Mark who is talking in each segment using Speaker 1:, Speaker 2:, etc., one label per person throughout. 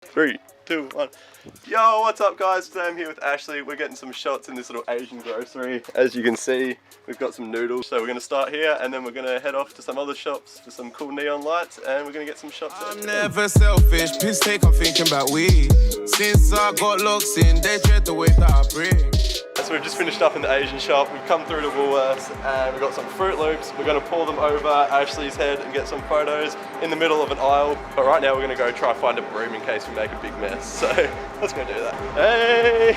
Speaker 1: 3, 2, 1. Yo, what's up guys? Today I'm here with Ashley. We're getting some shots in this little Asian grocery. As you can see, we've got some noodles. So we're gonna start here and then we're gonna head off to some other shops for some cool neon lights and we're gonna get some shots.
Speaker 2: I'm never selfish, piss take, I'm thinking about weed. Since I got locks in, they dread the way that I bring.
Speaker 1: So we've just finished up in the Asian shop. We've come through to Woolworths and we've got some Fruit Loops. We're gonna pour them over Ashley's head and get some photos in the middle of an aisle. But right now we're gonna go try find a broom in case we make a big mess. So let's go do that. Hey,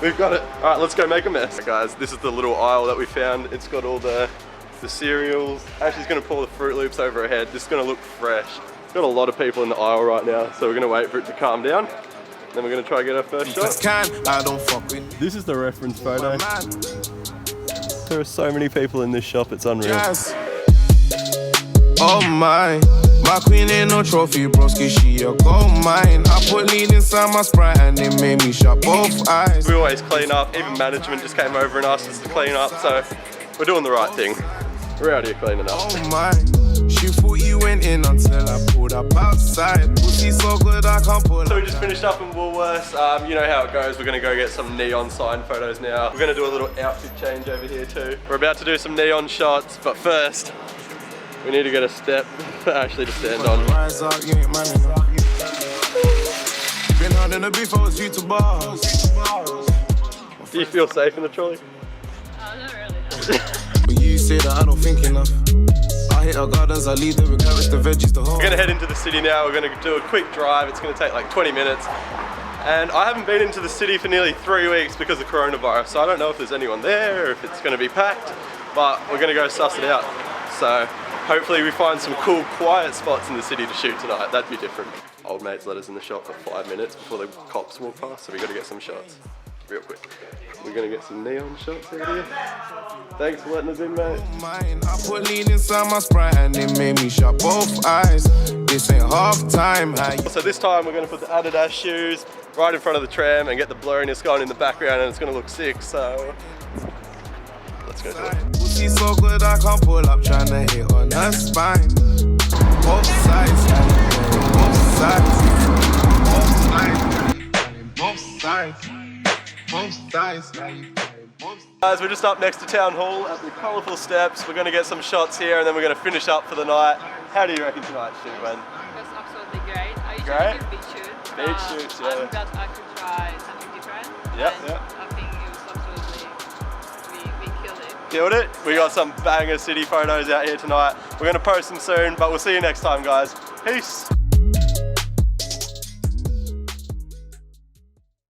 Speaker 1: we've got it. All right, let's go make a mess. Guys, this is the little aisle that we found. It's got all the cereals. Ashley's gonna pour the Fruit Loops over her head. This is gonna look fresh. We've got a lot of people in the aisle right now, so we're gonna wait for it to calm down. Then we're gonna try to get our first shot.
Speaker 2: I don't fuck with.
Speaker 1: This is the reference photo. There are so many people in this shop, it's unreal.
Speaker 2: Yes. Oh my queen ain't no trophy, broski, she a gold mine. I put lean inside my Sprite and it made me shut both eyes.
Speaker 1: We always clean up, even management just came over and asked us to clean up, so we're doing the right thing. We're out here cleaning up.
Speaker 2: Oh my, she thought you went in until I pulled up outside. Pussy so good I can't pull.
Speaker 1: So we just finished up in Woolworths. You know how it goes. We're gonna go get some neon sign photos now. We're gonna do a little outfit change over here too. We're about to do some neon shots, but first, we need to get a step for Ashley to stand on.
Speaker 2: Rise up, you ain't man enough. Been hard in the beef, I was due to bars.
Speaker 1: Do you feel safe in the trolley?
Speaker 3: Not really.
Speaker 2: But you say that I don't think enough. I hit our gardens, I lead them with carrots, the veggies, the whole.
Speaker 1: We're gonna head into the city now. We're gonna do a quick drive. It's gonna take like 20 minutes. And I haven't been into the city for nearly 3 weeks because of coronavirus. So I don't know if there's anyone there or if it's gonna be packed, but we're gonna go suss it out. So hopefully we find some cool, quiet spots in the city to shoot tonight. That'd be different. Old mate's let us in the shop for 5 minutes before the cops walk past, so we gotta get some shots real quick. We're gonna get some neon shots over here. Thanks for letting us in, mate.
Speaker 2: I put lean inside my Sprite and it made me shut both eyes. This ain't half time.
Speaker 1: So this time we're gonna put the Adidas shoes right in front of the tram and get the blurriness going in the background, and it's gonna look sick, so let's go do it.
Speaker 2: Pussy so good I can't pull up, trying to hit on her spine. Both sides, both sides, both sides, both sides.
Speaker 1: Guys, we're just up next to Town Hall at the colourful steps. We're going to get some shots here and then we're going to finish up for the night. How do you reckon tonight's shoot went?
Speaker 3: It was absolutely great. I usually
Speaker 1: Great.
Speaker 3: do beach shoots.
Speaker 1: Beach shoots, yeah.
Speaker 3: I'm glad I could try something different.
Speaker 1: Yep,
Speaker 3: and
Speaker 1: yep.
Speaker 3: I think it was absolutely, we killed it.
Speaker 1: Killed it. We got some banger city photos out here tonight. We're going to post them soon, but we'll see you next time, guys. Peace.